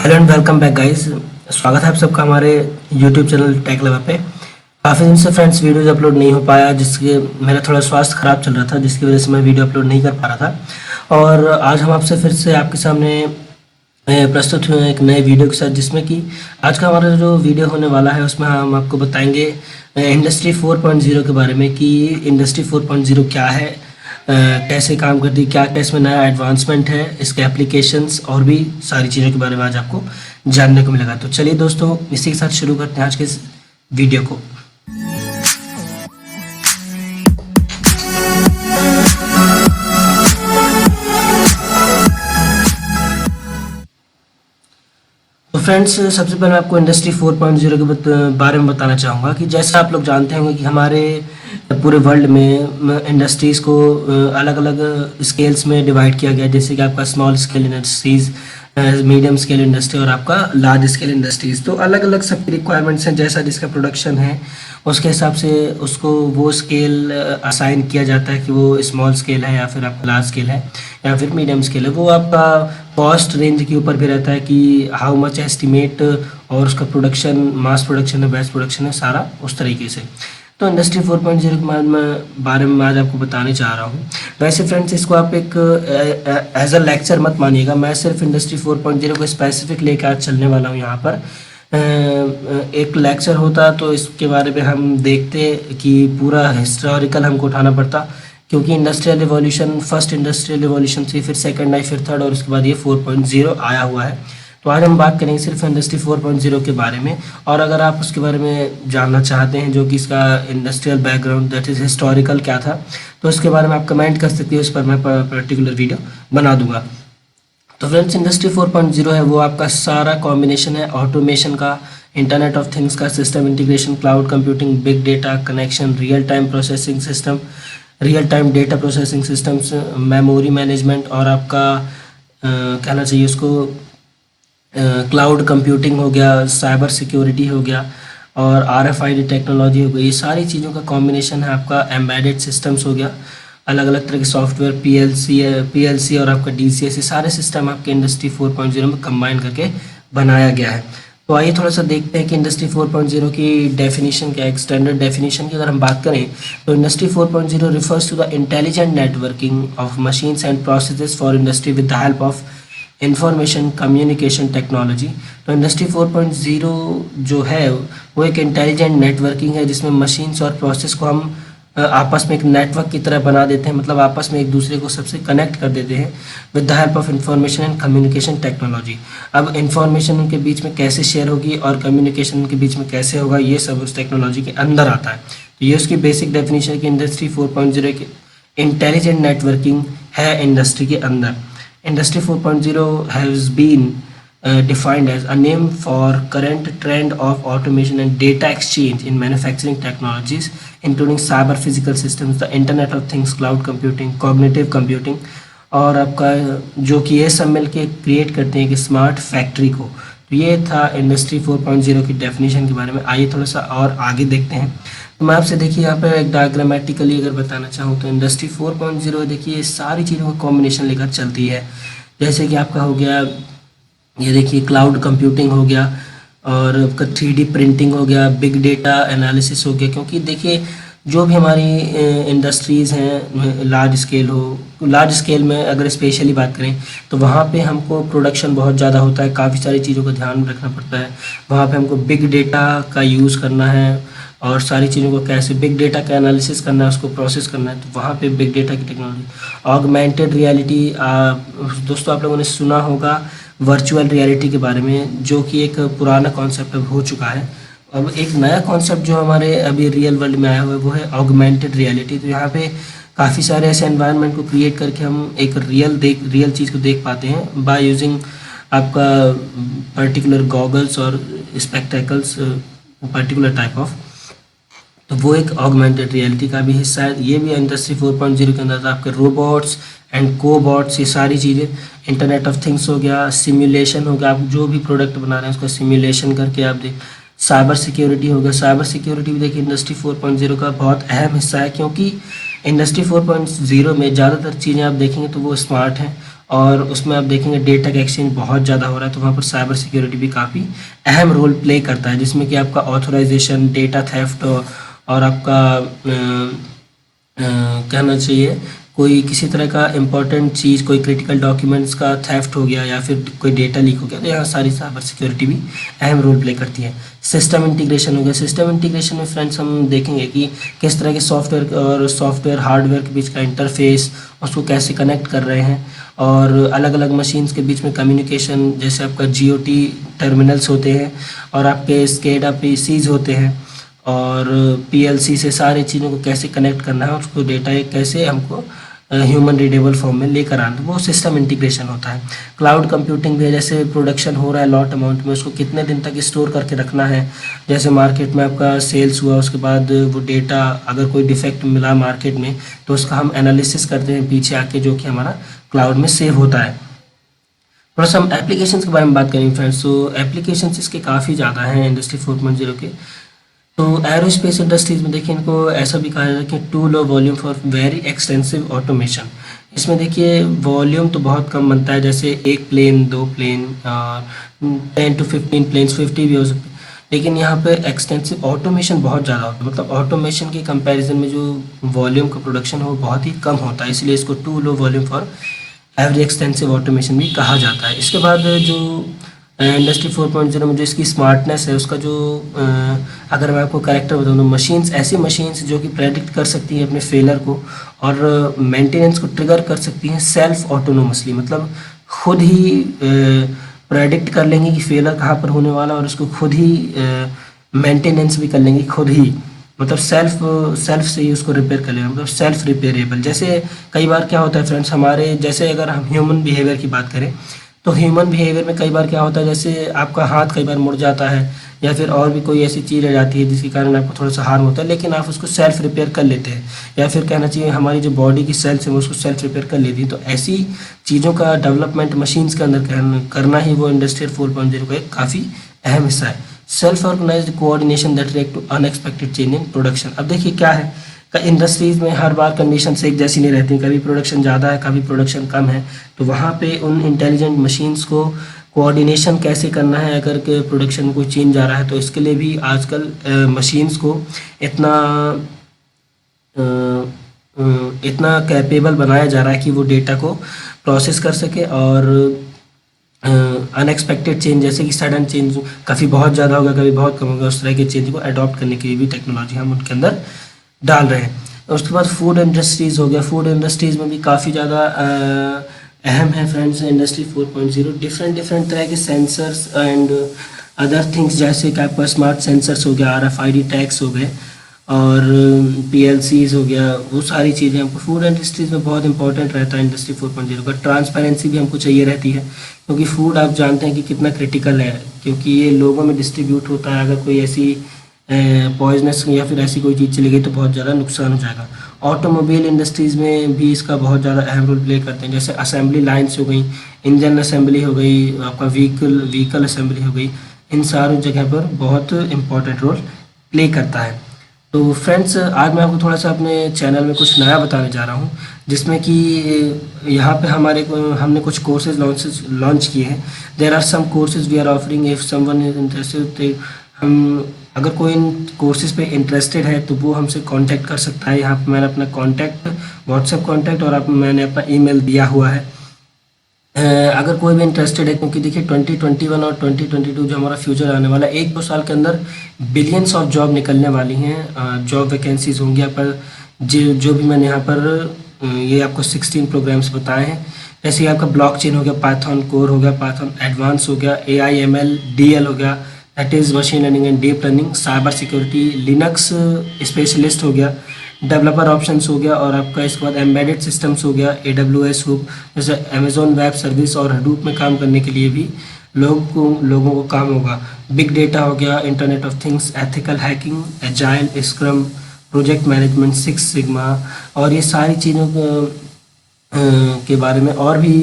Hello and welcome back guys. स्वागत है आप सबका हमारे यूट्यूब चैनल टेक लवर पे। काफ़ी दिन से फ्रेंड्स वीडियोज अपलोड नहीं हो पाया, जिसके मेरा थोड़ा स्वास्थ्य ख़राब चल रहा था, जिसकी वजह से मैं वीडियो अपलोड नहीं कर पा रहा था। और आज हम आपसे फिर से आपके सामने प्रस्तुत हुए हैं एक नए वीडियो के साथ, जिसमें कि आज का हमारा जो वीडियो होने वाला है उसमें हम आपको बताएंगे इंडस्ट्री 4.0 के बारे में कि इंडस्ट्री 4.0 क्या है, कैसे काम करती है, क्या क्या इसमें नया एडवांसमेंट है, इसके एप्लीकेशंस और भी सारी चीज़ों के बारे में आज आपको जानने को मिलेगा। तो चलिए दोस्तों, इसी के साथ शुरू करते हैं आज के इस वीडियो को। तो फ्रेंड्स, सबसे पहले मैं आपको इंडस्ट्री 4.0 के बारे में बताना चाहूँगा कि जैसा आप लोग जानते होंगे कि हमारे पूरे वर्ल्ड में इंडस्ट्रीज़ को अलग अलग स्केल्स में डिवाइड किया गया है। जैसे कि आपका small scale industries, medium scale industry और आपका लार्ज स्केल इंडस्ट्रीज़। तो अलग अलग सबकी रिक्वायरमेंट्स हैं, जैसा जिसका प्रोडक्शन है उसके हिसाब से उसको वो स्केल असाइन किया जाता है कि वो स्मॉल स्केल है या फिर आपका लार्ज स्केल है या फिर मीडियम स्केल है। वो आपका कॉस्ट रेंज के ऊपर भी रहता है कि हाउ मच एस्टिमेट, और उसका प्रोडक्शन मास प्रोडक्शन है, बैच प्रोडक्शन है, सारा उस तरीके से। तो इंडस्ट्री 4.0 के बारे में मैं आज आपको बताने चाह रहा हूँ। वैसे फ्रेंड्स, इसको आप एक एज अ लेक्चर मत मानिएगा, मैं सिर्फ इंडस्ट्री 4.0 को स्पेसिफिक लेकर आज चलने वाला हूँ यहाँ पर। एक लेक्चर होता तो इसके बारे में हम देखते कि पूरा हिस्टोरिकल हमको उठाना पड़ता, क्योंकि industrial revolution, first industrial revolution थी, फिर सेकंड आई, फिर थर्ड और उसके बाद ये 4.0 आया हुआ है। तो आज हम बात करेंगे सिर्फ इंडस्ट्री 4.0 के बारे में। और अगर आप उसके बारे में जानना चाहते हैं जो कि इसका industrial background, that is historical क्या था, तो उसके बारे में आप कमेंट कर सकते हैं, उस पर मैं पर्टिकुलर वीडियो बना दूंगा। तो फ्रेंड्स, इंडस्ट्री 4.0 है वो आपका सारा कॉम्बिनेशन है ऑटोमेशन का, इंटरनेट ऑफ थिंग्स का, system integration, cloud computing, big data connection, real time processing system, real time data processing systems, memory management, और आपका कहना चाहिए उसको क्लाउड कंप्यूटिंग हो गया, साइबर सिक्योरिटी हो गया, और RFID टेक्नोलॉजी हो गई। ये सारी चीज़ों का कॉम्बिनेशन है आपका एम्बेडेड सिस्टम्स हो गया, अलग अलग तरह के सॉफ्टवेयर, PLC और आपका DCS, ये सारे सिस्टम आपके इंडस्ट्री 4.0 में कंबाइन करके बनाया गया है। तो आइए थोड़ा सा देखते हैं कि इंडस्ट्री 4.0 की डेफिनेशन क्या है। एक स्टैंडर्ड डेफिनेशन की अगर हम बात करें तो industry 4.0 refers to the intelligent networking of machines and processes for industry with the help of information communication technology. तो इंडस्ट्री 4.0 जो है वो एक इंटेलिजेंट नेटवर्किंग है, जिसमें मशीन्स और प्रोसेस को हम आपस में एक नेटवर्क की तरह बना देते हैं, मतलब आपस में एक दूसरे को सबसे कनेक्ट कर देते हैं with the help of information and communication technology. अब इंफॉर्मेशन उनके बीच में कैसे शेयर होगी और कम्युनिकेशन उनके बीच में कैसे होगा, ये सब उस टेक्नोलॉजी के अंदर आता है। तो ये उसकी बेसिक डेफिनेशन है कि इंडस्ट्री 4.0 की इंटेलिजेंट नेटवर्किंग है इंडस्ट्री के अंदर। Industry 4.0 has been defined as a name for current trend of automation and data exchange in manufacturing technologies, including cyber physical systems, the Internet of Things, cloud computing, cognitive computing, और आपका जो कि ये सब मिल के create करते हैं कि स्मार्ट फैक्ट्री को। तो ये था इंडस्ट्री 4.0 की डेफिनेशन के बारे में। आइए थोड़ा सा और आगे देखते हैं। तो मैं आपसे देखिए यहाँ पर एक डायग्रामेटिकली अगर बताना चाहूँ तो इंडस्ट्री 4.0 देखिए सारी चीज़ों का कॉम्बिनेशन लेकर चलती है। जैसे कि आपका हो गया, ये देखिए क्लाउड कंप्यूटिंग हो गया, और आपका 3D प्रिंटिंग हो गया, बिग डेटा एनालिसिस हो गया। क्योंकि देखिए जो भी हमारी इंडस्ट्रीज़ हैं, लार्ज स्केल में अगर स्पेशली बात करें तो वहाँ पे हमको प्रोडक्शन बहुत ज़्यादा होता है, काफ़ी सारी चीज़ों का ध्यान रखना पड़ता है। वहाँ पे हमको बिग डेटा का यूज़ करना है और सारी चीज़ों को कैसे बिग डेटा का एनालिसिस करना है, उसको प्रोसेस करना है। तो वहाँ पे बिग डेटा की टेक्नोलॉजी, ऑगमेंटेड रियलिटी, दोस्तों आप लोगों ने सुना होगा वर्चुअल रियलिटी के बारे में, जो कि एक पुराना कॉन्सेप्ट हो चुका है। अब एक नया कॉन्सेप्ट जो हमारे अभी रियल वर्ल्ड में आया हुआ है वो है ऑगमेंटेड रियलिटी। तो यहाँ पे काफ़ी सारे ऐसे एनवायरनमेंट को क्रिएट करके हम एक रियल चीज़ को देख पाते हैं बाय यूजिंग आपका पर्टिकुलर गॉगल्स और स्पेक्टेकल्स, पर्टिकुलर टाइप ऑफ। तो वो एक ऑगमेंटेड रियलिटी का भी हिस्सा है। ये भी इंडस्ट्री 4.0 के अंदर था। आपके रोबोट्स एंड कोबॉट्स, ये सारी चीज़ें, इंटरनेट ऑफ थिंग्स हो गया, सिमुलेशन हो गया, आप जो भी प्रोडक्ट बना रहे हैं उसका सिमुलेशन करके आप देख, साइबर सिक्योरिटी हो गया। साइबर सिक्योरिटी भी देखिए इंडस्ट्री 4.0 का बहुत अहम हिस्सा है, क्योंकि इंडस्ट्री 4.0 में ज़्यादातर चीज़ें आप देखेंगे तो वो स्मार्ट हैं और उसमें आप देखेंगे डेटा का एक्सचेंज बहुत ज़्यादा हो रहा है, तो वहाँ पर साइबर सिक्योरिटी भी काफ़ी अहम रोल प्ले करता है, जिसमें कि आपका ऑथराइजेशन, डेटा थेफ्ट और आपका कहना चाहिए कोई किसी तरह का इम्पोर्टेंट चीज़, कोई क्रिटिकल डॉक्यूमेंट्स का थेफ्ट हो गया या फिर कोई डेटा लीक हो गया, तो यहाँ सारी साइबर सिक्योरिटी भी अहम रोल प्ले करती है। सिस्टम इंटीग्रेशन हो गया। सिस्टम इंटीग्रेशन में फ्रेंड्स हम देखेंगे कि किस तरह के सॉफ्टवेयर हार्डवेयर के बीच का इंटरफेस, उसको कैसे कनेक्ट कर रहे हैं, और अलग अलग मशीन्स के बीच में कम्युनिकेशन, जैसे आपका जीओटी टर्मिनल्स होते हैं और आपके स्केडा पीसीज होते हैं, और पीएलसी से सारी चीज़ों को कैसे कनेक्ट करना है, उसको डेटा कैसे हमको ह्यूमन रीडेबल फॉर्म में लेकर आना, वो सिस्टम इंटीग्रेशन होता है। क्लाउड कंप्यूटिंग भी है, जैसे प्रोडक्शन हो रहा है लॉट अमाउंट में, उसको कितने दिन तक स्टोर करके रखना है। जैसे मार्केट में आपका सेल्स हुआ, उसके बाद वो डेटा अगर कोई डिफेक्ट मिला मार्केट में, तो उसका हम एनालिसिस करते हैं पीछे आके, जो कि हमारा क्लाउड में सेव होता है। थोड़ा सा हम एप्लीकेशंस के बारे में बात करेंगे फ्रेंड्स, तो एप्लीकेशंस इसके काफ़ी ज़्यादा हैं इंडस्ट्री 4.0 के। तो एरोस्पेस इंडस्ट्रीज में देखिए, इनको ऐसा भी कहा जाता है कि to low volume for very extensive automation. इसमें देखिए वॉल्यूम तो बहुत कम बनता है, जैसे एक प्लेन, दो प्लेन, 10 to 15 प्लेन्स, 50 भी हो सकते हैं, लेकिन यहाँ पे एक्सटेंसिव ऑटोमेशन बहुत ज़्यादा होता है। मतलब ऑटोमेशन के कंपैरिजन में जो वॉल्यूम का प्रोडक्शन है वो बहुत ही कम होता है, इसलिए इसको to low volume for every extensive automation भी कहा जाता है। इसके बाद जो इंडस्ट्री 4.0 में जो इसकी स्मार्टनेस है, उसका जो अगर मैं आपको कैरेक्टर बताऊँ तो मशीन्स, ऐसी मशीन्स जो कि प्रेडिक्ट कर सकती हैं अपने फेलर को और मेंटेनेंस को ट्रिगर कर सकती हैं सेल्फ ऑटोनोमसली, मतलब खुद ही प्रेडिक्ट कर लेंगी कि फेलर कहाँ पर होने वाला, और उसको खुद ही मेंटेनेंस भी कर लेंगी खुद ही, मतलब सेल्फ से ही उसको रिपेयर कर लेंगे, मतलब सेल्फ रिपेयरेबल। जैसे कई बार क्या होता है फ्रेंड्स, हमारे जैसे अगर हम ह्यूमन बिहेवियर की बात करें, तो ह्यूमन बिहेवियर में कई बार क्या होता है, जैसे आपका हाथ कई बार मुड़ जाता है या फिर और भी कोई ऐसी चीज़ रह जाती है जिसके कारण आपको थोड़ा सा हार्म होता है, लेकिन आप उसको सेल्फ रिपेयर कर लेते हैं, या फिर कहना चाहिए हमारी जो बॉडी की सेल्स है वो उसको सेल्फ रिपेयर कर लेती है। तो ऐसी चीज़ों का डेवलपमेंट मशीन्स के अंदर करना ही वो इंडस्ट्रियल 4.0 का एक काफ़ी अहम हिस्सा है। Self organized coordination that react to unexpected change in production. अब देखिए क्या है, इंडस्ट्रीज़ में हर बार कंडीशंस एक जैसी नहीं रहती, कभी प्रोडक्शन ज़्यादा है, कभी प्रोडक्शन कम है, तो वहाँ पे उन इंटेलिजेंट मशीन्स को कोऑर्डिनेशन कैसे करना है, अगर के प्रोडक्शन कोई चेंज आ रहा है, तो इसके लिए भी आजकल मशीन्स को इतना इतना कैपेबल बनाया जा रहा है कि वो डेटा को प्रोसेस कर सके, और अनएक्सपेक्टेड चेंज, जैसे कि सडन चेंज कभी बहुत ज़्यादा होगा, कभी बहुत कम होगा, उस तरह के चेंज को अडॉप्ट करने के लिए भी टेक्नोलॉजी हम उनके अंदर डाल रहे हैं। और उसके बाद फूड इंडस्ट्रीज़ हो गया। फूड इंडस्ट्रीज़ में भी काफ़ी ज़्यादा अहम है फ्रेंड्स इंडस्ट्री 4.0। डिफरेंट तरह के सेंसर्स एंड अदर थिंग्स, जैसे कि आपका स्मार्ट सेंसर्स हो गया, RFID टैग्स हो गए, और PLCs हो गया, वो सारी चीज़ें हमको फूड इंडस्ट्रीज़ में बहुत इंपॉर्टेंट रहता है। इंडस्ट्री 4.0 का ट्रांसपेरेंसी भी हमको चाहिए रहती है, क्योंकि फूड आप जानते हैं कि कितना क्रिटिकल है, क्योंकि ये लोगों में डिस्ट्रीब्यूट होता है। अगर कोई ऐसी पॉइजनस या फिर ऐसी कोई चीज़ चली गई तो बहुत ज़्यादा नुकसान हो जाएगा। ऑटोमोबाइल इंडस्ट्रीज़ में भी इसका बहुत ज़्यादा अहम रोल प्ले करते हैं, जैसे असेंबली लाइन्स हो गई, इंजन असेंबली हो गई, आपका व्हीकल असेंबली हो गई, इन सारी जगह पर बहुत इंपॉर्टेंट रोल प्ले करता है। तो फ्रेंड्स, आज मैं आपको थोड़ा सा अपने चैनल में कुछ नया बताने जा रहा हूँ, जिसमें कि यहाँ पे हमने कुछ कोर्सेज लॉन्च किए हैं। There are some courses we are offering, if someone is interested, हम अगर कोई इन कोर्सेज पे इंटरेस्टेड है तो वो हमसे कांटेक्ट कर सकता है। यहाँ पे मैंने अपना कांटेक्ट, व्हाट्सएप कांटेक्ट और मैंने अपना ईमेल दिया हुआ है। अगर कोई भी इंटरेस्टेड है, क्योंकि देखिए 2021 और 2022 जो हमारा फ्यूचर आने वाला है, 1-2 साल के अंदर बिलियंस ऑफ जॉब निकलने वाली हैं, जॉब वैकेंसीज होंगी। पर जो भी मैंने यहाँ पर ये आपको 16 प्रोग्राम्स बताए हैं, जैसे ही आपका ब्लॉकचेन हो गया, पाइथन कोर हो गया, पाइथन एडवांस हो गया, AI/ML DL हो गया, that is machine learning and deep learning, cyber security, Linux specialist हो गया, डेवलपर ऑप्शंस हो गया, और आपका इसके बाद एम्बेडेड सिस्टम्स हो गया, AWS हुक, जैसे अमेजोन वेब सर्विस और हडूप में काम करने के लिए भी लोगों को काम होगा। बिग डेटा हो गया, internet of things, ethical hacking, agile, scrum, project management, 6 sigma, और ये सारी चीज़ों के बारे में और भी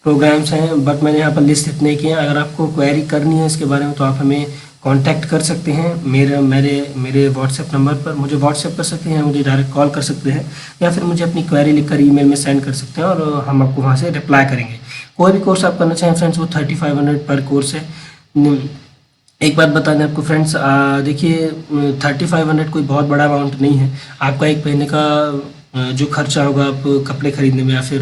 प्रोग्राम्स हैं, बट मैंने यहाँ पर लिस्ट इतने किए हैं। अगर आपको क्वेरी करनी है इसके बारे में तो आप हमें कांटेक्ट कर सकते हैं मेरे व्हाट्सएप नंबर पर। मुझे व्हाट्सएप कर सकते हैं, मुझे डायरेक्ट कॉल कर सकते हैं, या फिर मुझे अपनी क्वेरी लिखकर ईमेल में सेंड कर सकते हैं और हम आपको वहाँ से रिप्लाई करेंगे। कोई भी कोर्स आप करना चाहें फ्रेंड्स, वो 3500 पर कोर्स है। एक बात बता दें आपको फ्रेंड्स, देखिए 3500 कोई बहुत बड़ा अमाउंट नहीं है। आपका एक महीने का जो खर्चा होगा आप कपड़े खरीदने में या फिर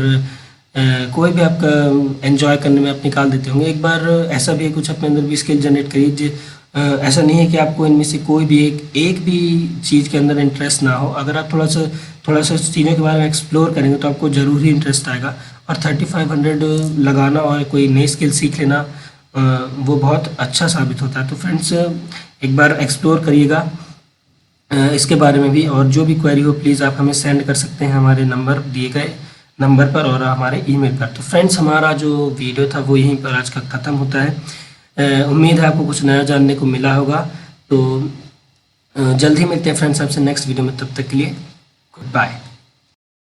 कोई भी आपका एंजॉय करने में आप निकाल देते होंगे। एक बार ऐसा भी है, कुछ अपने अंदर भी स्किल जनरेट करिए। ऐसा नहीं है कि आपको इनमें से कोई भी एक भी चीज़ के अंदर इंटरेस्ट ना हो। अगर आप थोड़ा सा चीज़ों के बारे में एक्सप्लोर करेंगे तो आपको ज़रूर ही इंटरेस्ट आएगा। और 3500 लगाना और कोई नई स्किल सीख लेना वो बहुत अच्छा साबित होता है। तो फ्रेंड्स एक बार एक्सप्लोर करिएगा इसके बारे में भी, और जो भी क्वेरी हो प्लीज़ आप हमें सेंड कर सकते हैं हमारे नंबर दिए गए नंबर पर और हमारे ईमेल पर। तो फ्रेंड्स हमारा जो वीडियो था वो यहीं पर आज का ख़त्म होता है। उम्मीद है आपको कुछ नया जानने को मिला होगा। तो जल्द ही मिलते हैं फ्रेंड्स आपसे नेक्स्ट वीडियो में, तब तक के लिए गुड बाय।